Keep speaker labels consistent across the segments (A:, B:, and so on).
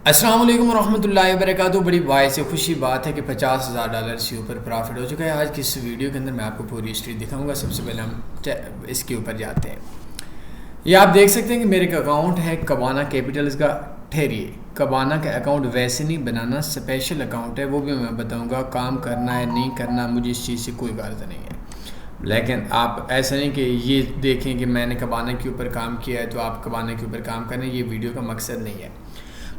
A: السلام علیکم ورحمۃ اللہ وبرکاتہ۔ بڑی باعث خوشی بات ہے کہ $50,000 سے اوپر پرافٹ ہو چکا ہے۔ آج کی اس ویڈیو کے اندر میں آپ کو پوری ہسٹری دکھاؤں گا۔ سب سے پہلے ہم اس کے اوپر جاتے ہیں۔ یہ آپ دیکھ سکتے ہیں کہ میرے ایک اکاؤنٹ ہے کبانا کیپیٹلز کا۔ ٹھہریے، کبانا کا اکاؤنٹ ویسے نہیں بنانا، اسپیشل اکاؤنٹ ہے، وہ بھی میں بتاؤں گا۔ کام کرنا ہے نہیں کرنا، مجھے اس چیز سے کوئی غرض نہیں ہے، لیکن آپ ایسا نہیں کہ یہ دیکھیں کہ میں نے کبانا کے اوپر کام کیا ہے تو آپ کبانا کے اوپر کام کریں۔ یہ ویڈیو کا مقصد نہیں ہے۔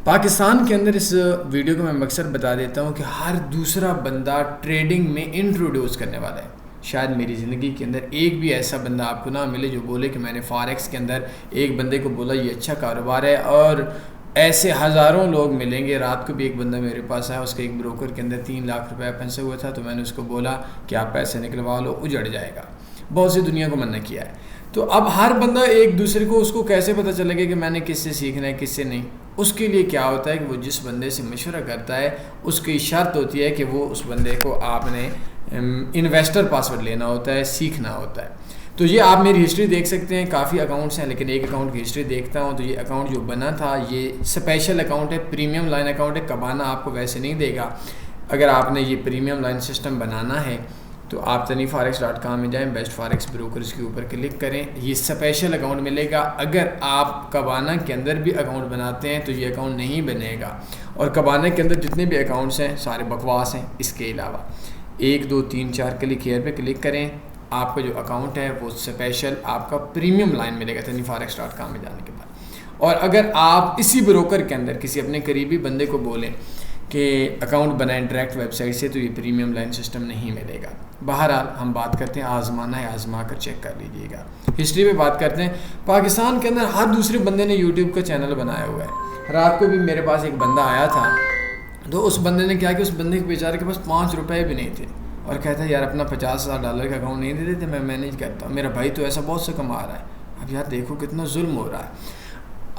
A: پاکستان کے اندر اس ویڈیو کو میں مقصد بتا دیتا ہوں کہ ہر دوسرا بندہ ٹریڈنگ میں انٹروڈیوس کرنے والا ہے۔ شاید میری زندگی کے اندر ایک بھی ایسا بندہ آپ کو نہ ملے جو بولے کہ میں نے فاریکس کے اندر ایک بندے کو بولا یہ اچھا کاروبار ہے، اور ایسے ہزاروں لوگ ملیں گے۔ رات کو بھی ایک بندہ میرے پاس آیا، اس کے ایک بروکر کے اندر 3 لاکھ روپے پھنسا ہوا تھا، تو میں نے اس کو بولا کہ آپ پیسے نکلوا لو، اجڑ جائے گا۔ بہت سی دنیا کو منع کیا ہے۔ تو اب ہر بندہ ایک دوسرے کو اس کو کیسے پتہ چلے گا کہ میں نے کس سے سیکھنا ہے کس سے نہیں؟ اس کے لیے کیا ہوتا ہے کہ وہ جس بندے سے مشورہ کرتا ہے اس کی شرط ہوتی ہے کہ وہ اس بندے کو آپ نے انویسٹر پاسورڈ لینا ہوتا ہے، سیکھنا ہوتا ہے۔ تو یہ آپ میری ہسٹری دیکھ سکتے ہیں، کافی اکاؤنٹس ہیں لیکن ایک اکاؤنٹ کی ہسٹری دیکھتا ہوں تو یہ اکاؤنٹ جو بنا تھا یہ اسپیشل اکاؤنٹ ہے، پریمیم لائن اکاؤنٹ ہے۔ کبانا آپ کو ویسے نہیں دے گا۔ اگر آپ نے یہ پریمیم لائن سسٹم بنانا ہے تو آپ TanyForex.com میں جائیں، بیسٹ فاریکس بروکرز کے اوپر کلک کریں، یہ اسپیشل اکاؤنٹ ملے گا۔ اگر آپ کبانا کے اندر بھی اکاؤنٹ بناتے ہیں تو یہ اکاؤنٹ نہیں بنے گا، اور کبانا کے اندر جتنے بھی اکاؤنٹس ہیں سارے بکواس ہیں۔ اس کے علاوہ 1 2 3 4 کلک ہیئر پہ کلک کریں، آپ کا جو اکاؤنٹ ہے وہ اسپیشل آپ کا پریمیم لائن ملے گا TanyForex.com میں جانے کے بعد۔ اور اگر آپ اسی بروکر کے اندر کسی اپنے قریبی بندے کو بولیں کہ اکاؤنٹ بنائیں ڈائریکٹ ویب سائٹ سے، تو یہ پریمیم لائن سسٹم نہیں ملے گا۔ بہرحال ہم بات کرتے ہیں، آزمانا ہے، آزما کر چیک کر لیجئے گا۔ ہسٹری پہ بات کرتے ہیں۔ پاکستان کے اندر ہر دوسرے بندے نے یوٹیوب کا چینل بنایا ہوا ہے۔ رات کو بھی میرے پاس ایک بندہ آیا تھا، تو اس بندے نے کیا کہ اس بندے کے بیچارے کے پاس 5 روپے بھی نہیں تھے، اور کہتا ہے یار اپنا $50,000 کا اکاؤنٹ نہیں دے دیتے، میں مینیج کرتا ہوں، میرا بھائی تو ایسا بہت سے کما رہا ہے۔ اب یار دیکھو کتنا ظلم ہو رہا ہے۔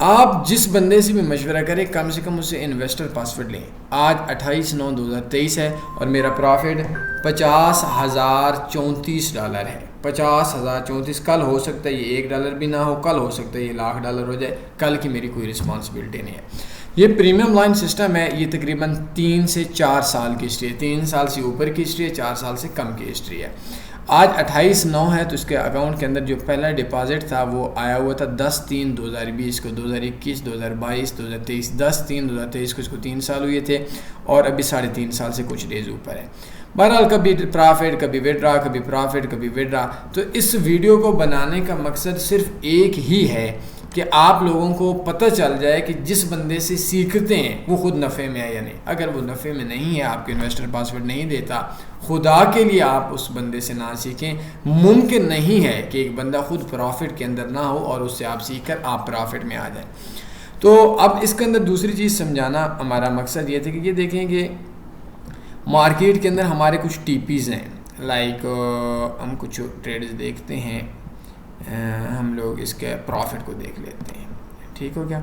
A: آپ جس بندے سے بھی مشورہ کریں کم سے کم اسے انویسٹر پاسورڈ لیں۔ آج 28/9/2023 ہے اور میرا پرافٹ $50,034 ہے۔ 50,034۔ کل ہو سکتا ہے یہ $1 بھی نہ ہو، کل ہو سکتا ہے یہ $1,00,000 ہو جائے، کل کی میری کوئی رسپانسبلٹی نہیں ہے۔ یہ پریمیم لائن سسٹم ہے، یہ تقریباً 3 سے 4 سال کی ہسٹری ہے، 3 سال سے اوپر کی ہسٹری ہے، 4 سال سے کم کی ہسٹری ہے۔ آج 28/9 ہے تو اس کے اکاؤنٹ کے اندر جو پہلا ڈپازٹ تھا وہ آیا ہوا تھا 10/3/2020 کو، 2021 2022 2023، 10/3/2023 کو اس کو 3 سال ہوئے تھے، اور ابھی 3.5 سال سے کچھ ڈیز اوپر ہے۔ بہرحال کبھی پرافٹ کبھی وڈرا، کبھی پرافٹ کبھی وڈرا۔ تو اس ویڈیو کو بنانے کا مقصد صرف ایک ہی ہے کہ آپ لوگوں کو پتہ چل جائے کہ جس بندے سے سیکھتے ہیں وہ خود نفع میں ہے یا نہیں۔ اگر وہ نفع میں نہیں ہے، آپ کے انویسٹر پاسورڈ نہیں دیتا، خدا کے لیے آپ اس بندے سے نہ سیکھیں۔ ممکن نہیں ہے کہ ایک بندہ خود پرافٹ کے اندر نہ ہو اور اس سے آپ سیکھ کر آپ پرافٹ میں آ جائیں۔ تو اب اس کے اندر دوسری چیز سمجھانا ہمارا مقصد یہ تھا کہ یہ دیکھیں کہ مارکیٹ کے اندر ہمارے کچھ TPs ہیں، لائک ہم کچھ ٹریڈز دیکھتے ہیں، ہم لوگ اس کے پروفٹ کو دیکھ لیتے ہیں، ٹھیک ہو گیا۔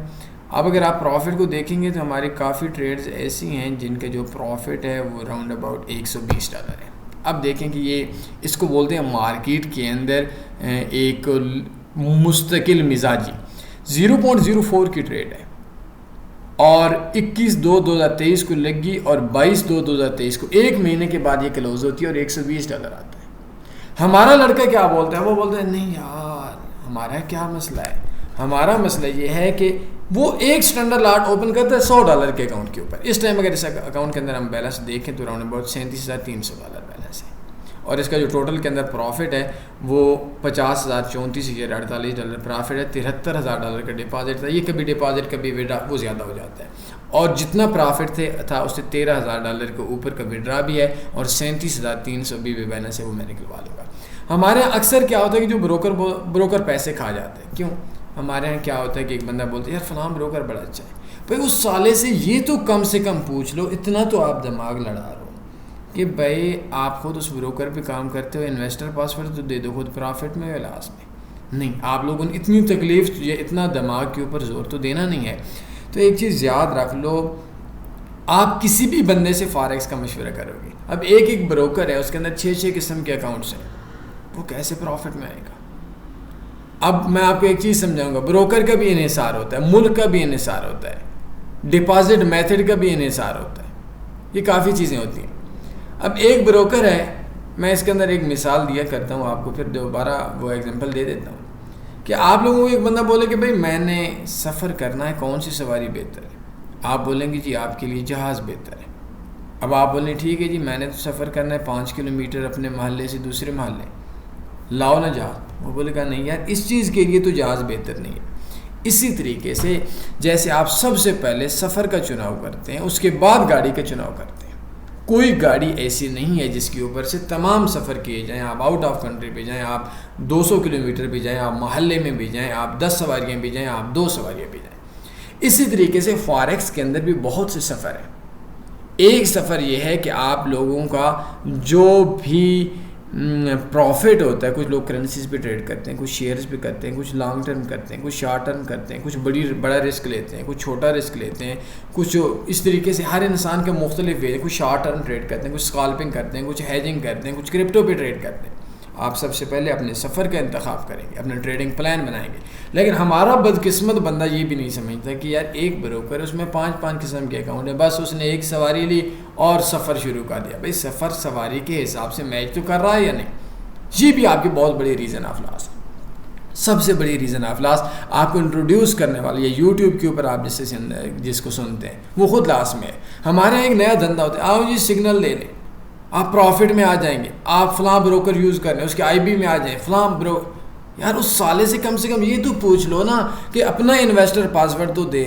A: اب اگر آپ پروفٹ کو دیکھیں گے تو ہماری کافی ٹریڈز ایسی ہیں جن کے جو پروفٹ ہے وہ راؤنڈ اباؤٹ $120 ہے۔ اب دیکھیں کہ یہ اس کو بولتے ہیں مارکیٹ کے اندر ایک مستقل مزاجی 0.04 کی ٹریڈ ہے، اور 21/2/2023 کو لگی اور 22/2/2023 کو، ایک مہینے کے بعد یہ کلوز ہوتی ہے اور $120 آتا ہے۔ ہمارا لڑکا کیا بولتا ہے؟ وہ بولتا ہے نہیں یار ہمارا کیا مسئلہ ہے، ہمارا مسئلہ یہ ہے کہ وہ ایک اسٹینڈرڈ لاٹ اوپن کرتا ہے $100 کے اکاؤنٹ کے اوپر۔ اس ٹائم اگر اس اکاؤنٹ کے اندر ہم بیلنس دیکھیں تو راؤنڈ اباؤٹ $37,300 بیلنس ہے، اور اس کا جو ٹوٹل کے اندر پروفٹ ہے وہ $50,034 پرافٹ ہے، $73,000 کا ڈپازٹ تھا۔ یہ کبھی ڈپازٹ کبھی وڈرا وہ زیادہ ہو جاتا ہے، اور جتنا پرافٹ تھا اس سے $13,000 کے اوپر کا وڈرا بھی ہے، اور $37,300 بھی بیلنس ہے، وہ میں نکلوا لوں گا۔ ہمارے یہاں اکثر کیا ہوتا ہے کہ جو بروکر پیسے کھا جاتے ہیں، کیوں؟ ہمارے یہاں کیا ہوتا ہے کہ ایک بندہ بولتا ہے یار فلاں بروکر بڑا اچھا ہے، بھائی اس سالے سے یہ تو کم سے کم پوچھ لو، اتنا تو آپ دماغ لڑا رہے ہو کہ بھائی آپ خود اس بروکر پہ کام کرتے ہو، انویسٹر پاسورڈ تو دے دو خود پرافٹ میں یا لاس میں۔ نہیں، آپ لوگوں نے اتنی تکلیف یا اتنا دماغ کے اوپر زور تو دینا نہیں ہے۔ تو ایک چیز یاد رکھ لو، آپ کسی بھی بندے سے فاریکس کا مشورہ کرو گے، اب ایک بروکر ہے اس کے اندر 6 قسم کے اکاؤنٹس ہیں، وہ کیسے پروفٹ میں آئے گا؟ اب میں آپ کو ایک چیز سمجھاؤں گا، بروکر کا بھی انحصار ہوتا ہے، ملک کا بھی انحصار ہوتا ہے۔ ڈپازٹ میتھڈ کا بھی انحصار ہوتا ہے، یہ کافی چیزیں ہوتی ہیں۔ اب ایک بروکر ہے، میں اس کے اندر ایک مثال دیا کرتا ہوں آپ کو، پھر دوبارہ وہ ایگزامپل دے دیتا ہوں کہ آپ لوگوں کو ایک بندہ بولے کہ بھائی میں نے سفر کرنا ہے، کون سی سواری بہتر ہے؟ آپ بولیں گے جی آپ کے لیے جہاز بہتر ہے۔ اب آپ بولیں ٹھیک ہے جی میں نے تو سفر کرنا ہے 5 کلومیٹر اپنے محلے سے دوسرے محلے، لاؤ نا جہاز۔ وہ بولے گا نہیں یار اس چیز کے لیے تو جہاز بہتر نہیں ہے۔ اسی طریقے سے جیسے آپ سب سے پہلے سفر کا چناؤ کرتے ہیں، اس کے بعد گاڑی کا چناؤ کرتے ہیں۔ کوئی گاڑی ایسی نہیں ہے جس کے اوپر سے تمام سفر کیے جائیں، آپ آؤٹ آف کنٹری پہ جائیں، آپ 200 کلومیٹر پہ جائیں، آپ محلے میں بھی جائیں، آپ 10 سواریاں بھی جائیں، آپ 2 سواریاں بھی جائیں۔ اسی طریقے سے فاریکس کے اندر بھی بہت سے سفر ہیں۔ ایک سفر یہ ہے کہ آپ لوگوں کا جو بھی پروفٹ ہوتا ہے، کچھ لوگ کرنسیز پہ ٹریڈ کرتے ہیں، کچھ شیئرز پہ کرتے ہیں، کچھ لانگ ٹرم کرتے ہیں، کچھ شارٹ ٹرم کرتے ہیں، کچھ بڑا رسک لیتے ہیں، کچھ چھوٹا رسک لیتے ہیں، کچھ اس طریقے سے ہر انسان کے مختلف وے، کچھ شارٹ ٹرم ٹریڈ کرتے ہیں، کچھ اسکالپنگ کرتے ہیں، کچھ ہیجنگ کرتے ہیں، کچھ کرپٹو پہ ٹریڈ کرتے ہیں۔ آپ سب سے پہلے اپنے سفر کا انتخاب کریں گے، اپنا ٹریڈنگ پلان بنائیں گے۔ لیکن ہمارا بدقسمت بندہ یہ بھی نہیں سمجھتا کہ یار ایک بروکر اس میں 5 قسم کے اکاؤنٹ ہے، بس اس نے ایک سواری لی اور سفر شروع کر دیا۔ بھائی سفر سواری کے حساب سے میچ تو کر رہا ہے یا نہیں؟ یہ بھی آپ کی بہت بڑی ریزن آف لاس ہے۔ سب سے بڑی ریزن آف لاس آپ کو انٹروڈیوس کرنے والے یا یوٹیوب کے اوپر آپ جس کو سنتے ہیں وہ خود لاس میں ہے۔ ہمارے یہاں ایک نیا دھندا ہوتا ہے، آؤ جی سگنل لے لیں، آپ پروفٹ میں آ جائیں گے، آپ فلاں بروکر یوز کر لیں، اس کے آئی بی میں آ جائیں، فلاں یار اس سالے سے کم یہ تو پوچھ لو نا کہ اپنا انویسٹر پاسورڈ تو دے،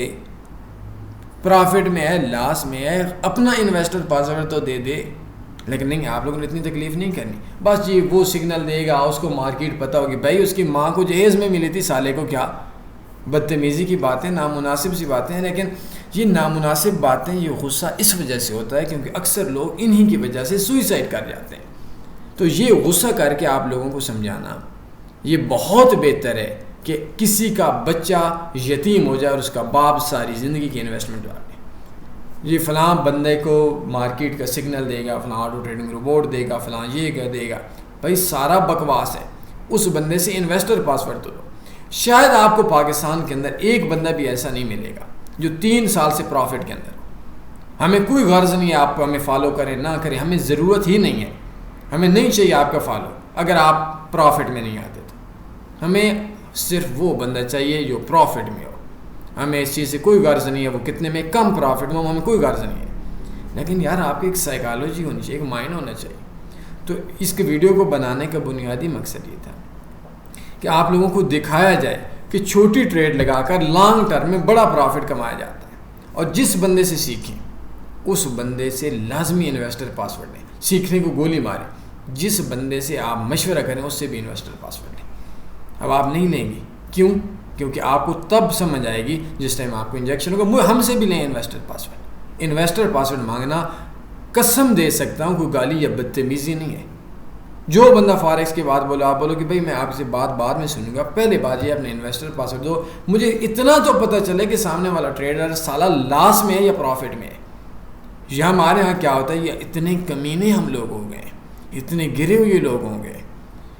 A: پروفٹ میں ہے لاس میں ہے، اپنا انویسٹر پاسورڈ تو دے دے۔ لیکن نہیں، آپ لوگوں نے اتنی تکلیف نہیں کرنی، بس جی وہ سگنل دے گا، اس کو مارکیٹ پتہ ہوگی۔ بھائی اس کی ماں کو جہیز میں ملی تھی، سالے کو کیا بدتمیزی کی باتیں، نامناسب سی باتیں ہیں۔ لیکن یہ نامناسب باتیں، یہ غصہ اس وجہ سے ہوتا ہے کیونکہ اکثر لوگ انہی کی وجہ سے سوئسائڈ کر جاتے ہیں۔ تو یہ غصہ کر کے آپ لوگوں کو سمجھانا یہ بہت بہتر ہے کہ کسی کا بچہ یتیم ہو جائے اور اس کا باپ ساری زندگی کی انویسٹمنٹ ڈال دے۔ یہ فلاں بندے کو مارکیٹ کا سگنل دے گا، فلاں آٹو ٹریڈنگ روبوٹ دے گا، فلاں یہ کہہ دے گا، بھائی سارا بکواس ہے۔ اس بندے سے انویسٹر پاسورڈ تو لو۔ شاید آپ کو پاکستان کے اندر ایک بندہ بھی ایسا نہیں ملے گا جو 3 سال سے پروفٹ کے اندر ہو۔ ہمیں کوئی غرض نہیں ہے آپ کو ہمیں فالو کرے نہ کرے، ہمیں ضرورت ہی نہیں ہے، ہمیں نہیں چاہیے آپ کا فالو اگر آپ پروفٹ میں نہیں آتے تو۔ ہمیں صرف وہ بندہ چاہیے جو پروفٹ میں ہو، ہمیں اس چیز سے کوئی غرض نہیں ہے وہ کتنے میں کم پروفٹ ہو، ہمیں کوئی غرض نہیں ہے۔ لیکن یار آپ کی ایک سائیکالوجی ہونی چاہیے، ایک مائنڈ ہونا چاہیے۔ تو اس کے ویڈیو کو بنانے کا بنیادی مقصد یہ تھا کہ آپ لوگوں کو دکھایا جائے کہ چھوٹی ٹریڈ لگا کر لانگ ٹرم میں بڑا پروفٹ کمایا جاتا ہے، اور جس بندے سے سیکھیں اس بندے سے لازمی انویسٹر پاسورڈ لیں۔ سیکھنے کو گولی ماریں، جس بندے سے آپ مشورہ کریں اس سے بھی انویسٹر پاسورڈ لیں۔ اب آپ نہیں لیں گے، کیوں؟ کیونکہ آپ کو تب سمجھ آئے گی جس ٹائم آپ کو انجیکشن ہوگا۔ ہم سے بھی لیں انویسٹر پاسورڈ۔ انویسٹر پاسورڈ مانگنا قسم دے سکتا ہوں کوئی گالی یا بدتمیزی نہیں ہے۔ جو بندہ فارکس کے بعد بولو، آپ بولو کہ بھائی میں آپ سے بات بعد میں سنوں گا، پہلے بات یہ اپنے انویسٹر پاسورڈ دو، مجھے اتنا تو پتہ چلے کہ سامنے والا ٹریڈر سالہ لاس میں ہے یا پروفٹ میں ہے۔ یہ ہمارے ہاں کیا ہوتا ہے، یہ اتنے کمینے ہم لوگ ہو گئے، اتنے گرے ہوئے لوگ ہوں گے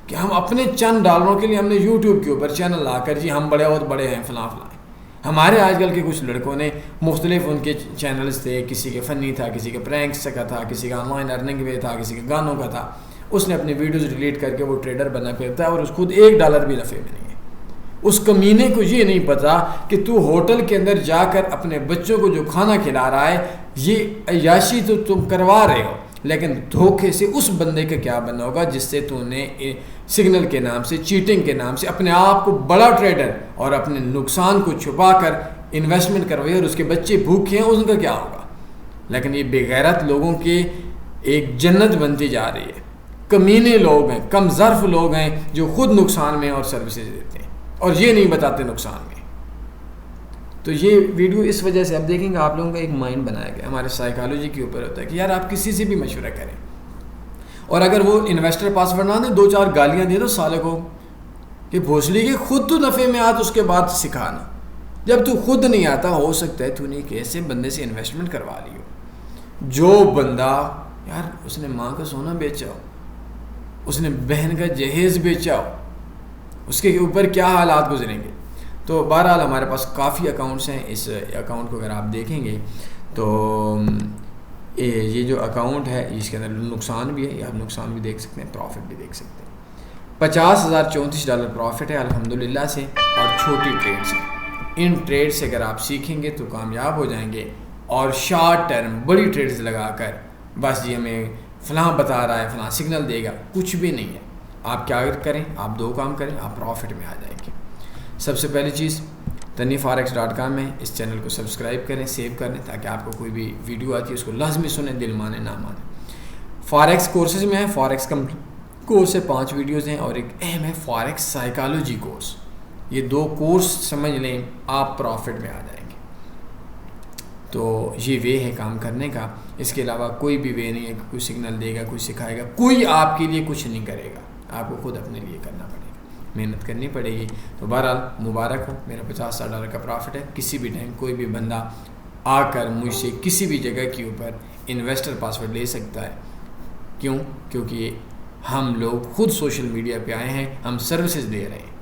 A: کہ ہم اپنے چند ڈالروں کے لیے ہم نے یوٹیوب کے اوپر چینل لا کر جی ہم بڑے بہت بڑے ہیں فلاں فلاں۔ ہمارے آج کل کے کچھ لڑکوں نے مختلف ان کے چینلز تھے، کسی کے فنی تھا، کسی کے پرینکس کا تھا، کسی کا آن لائن ارننگ وے تھا، کسی کے گانوں کا تھا۔ اس نے اپنی ویڈیوز ڈیلیٹ کر کے وہ ٹریڈر بنا پھرتا ہے اور اس خود $1 بھی نفع میں نہیں ہے۔ اس کمینے کو یہ نہیں پتا کہ تو ہوٹل کے اندر جا کر اپنے بچوں کو جو کھانا کھلا رہا ہے یہ عیاشی تو تم کروا رہے ہو، لیکن دھوکے سے اس بندے کا کیا بنا ہوگا جس سے تو نے سگنل کے نام سے، چیٹنگ کے نام سے اپنے آپ کو بڑا ٹریڈر اور اپنے نقصان کو چھپا کر انویسٹمنٹ کروائی اور اس کے بچے بھوکے ہیں، ان کا کیا ہوگا؟ لیکن یہ بے غیرت لوگوں کی ایک جنت بنتی جا رہی ہے۔ کمینے لوگ ہیں، کم ظرف لوگ ہیں جو خود نقصان میں اور سروسز دیتے ہیں اور یہ نہیں بتاتے نقصان میں۔ تو یہ ویڈیو اس وجہ سے اب دیکھیں گے آپ لوگوں کا ایک مائنڈ بنایا گیا، ہمارے سائیکالوجی کے اوپر ہوتا ہے کہ یار آپ کسی سے بھی مشورہ کریں، اور اگر وہ انویسٹر پاسورڈ نہ دیں 2-4 گالیاں دے دو سالے کو کہ بھوسلی کے خود تو نفع میں آتا، اس کے بعد سکھانا۔ جب تو خود نہیں آتا، ہو سکتا ہے تو نے ایک ایسے بندے سے انویسٹمنٹ کروا لی ہو جو بندہ یار اس نے ماں کا سونا بیچا ہو، اس نے بہن کا جہیز بیچا ہو، اس کے اوپر کیا حالات گزریں گے۔ تو بہرحال ہمارے پاس کافی اکاؤنٹس ہیں. اس اکاؤنٹ کو اگر آپ دیکھیں گے تو یہ جو اکاؤنٹ ہے اس کے اندر نقصان بھی ہے, یہ آپ نقصان بھی دیکھ سکتے ہیں, پروفٹ بھی دیکھ سکتے ہیں. $50,034 پروفٹ ہے الحمدللہ سے, اور چھوٹی ٹریڈز ہیں. ان ٹریڈ سے اگر آپ سیکھیں گے تو کامیاب ہو جائیں گے. اور شارٹ ٹرم بڑی ٹریڈز لگا کر بس جی ہمیں فلاں بتا رہا ہے, فلاں سگنل دے گا, کچھ بھی نہیں ہے. آپ کیا کریں, آپ 2 کام کریں, آپ پروفٹ میں آ جائیں گے. سب سے پہلی چیز TanveerForex.com میں اس چینل کو سبسکرائب کریں, سیو کریں, تاکہ آپ کو کوئی بھی ویڈیو آتی ہے اس کو لازمی سنیں, دل مانے نہ مانے. فاریکس کورسز میں ہیں, فاریکس کورس سے 5 ویڈیوز ہیں, اور ایک اہم ہے فاریکس سائیکالوجی کورس. یہ 2 کورس سمجھ لیں آپ پروفٹ میں آ جائیں گے. تو یہ وے ہے کام کرنے کا. اس کے علاوہ کوئی بھی وے نہیں ہے کہ کوئی سگنل دے گا, کوئی سکھائے گا, کوئی آپ کے لیے کچھ نہیں کرے گا. آپ کو خود اپنے لیے کرنا پڑے گا, محنت کرنی پڑے گی. تو بہرحال مبارک ہو, میرا $50,000 کا پروفٹ ہے. کسی بھی ٹائم کوئی بھی بندہ آ کر مجھ سے کسی بھی جگہ کے اوپر انویسٹر پاسورڈ لے سکتا ہے. کیوں؟ کیونکہ ہم لوگ خود سوشل میڈیا پہ آئے ہیں, ہم سروسز دے رہے ہیں.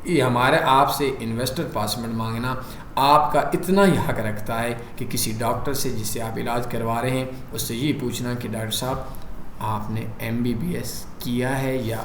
A: یہ ہمارے آپ سے انویسٹر پاسورڈ مانگنا آپ کا اتنا ہی حق رکھتا ہے کہ کسی ڈاکٹر سے جس سے آپ علاج کروا رہے ہیں اس سے یہ پوچھنا کہ ڈاکٹر صاحب آپ نے MBBS کیا ہے یا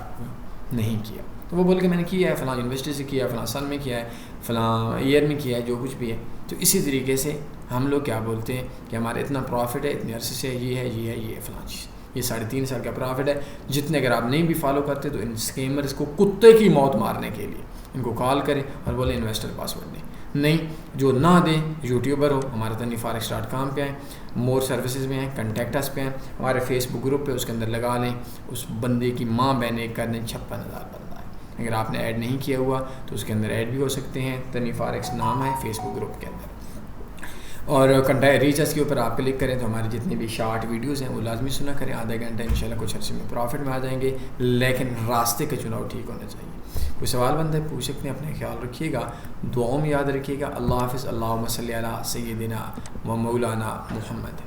A: نہیں کیا. تو وہ بول کے میں نے کیا ہے, فلاں یونیورسٹی سے کیا ہے, فلاں سال میں کیا ہے, فلاں ایئر میں کیا ہے, جو کچھ بھی ہے. تو اسی طریقے سے ہم لوگ کیا بولتے ہیں کہ ہمارے اتنا پروفٹ ہے, اتنے عرصے سے یہ ہے, یہ ہے, یہ ہے, فلاں چیز. یہ 3.5 سال کا پروفٹ ہے. جتنے اگر آپ نہیں بھی فالو کرتے تو ان اسکیمرز کو کتے کی موت مارنے کے لیے ان کو کال کریں اور بولیں انویسٹر پاسورڈ دیں. نہیں, جو نہ دیں, یوٹیوبر ہو ہمارے TanveerForex.com پہ آئیں, مور سروسز میں ہیں, کنٹیکٹ اس پہ ہیں, ہمارے فیس بک گروپ پہ اس کے اندر لگا لیں. اس بندے کی ماں بہنیں کر دیں, 56,000 بندہ ہے. اگر آپ نے ایڈ نہیں کیا ہوا تو اس کے اندر ایڈ بھی ہو سکتے ہیں. TanveerForex نام ہے فیس بک گروپ کے اندر. اور کنٹیکٹ ریچرز کے اوپر آپ کلک کریں تو ہماری جتنی بھی شارٹ ویڈیوز ہیں وہ لازمی سنا کریں. آدھا گھنٹہ انشاءاللہ کچھ عرصے میں پروفٹ میں آ جائیں گے, لیکن راستے کا چناؤ ٹھیک ہونا چاہیے. کوئی سوال بندہ ہے پوچھ سکتے ہیں, اپنے خیال رکھیے گا, دعاؤں میں یاد رکھیے گا. اللہ حافظ. اللہم صلی علی سیدنا و مولانا محمد.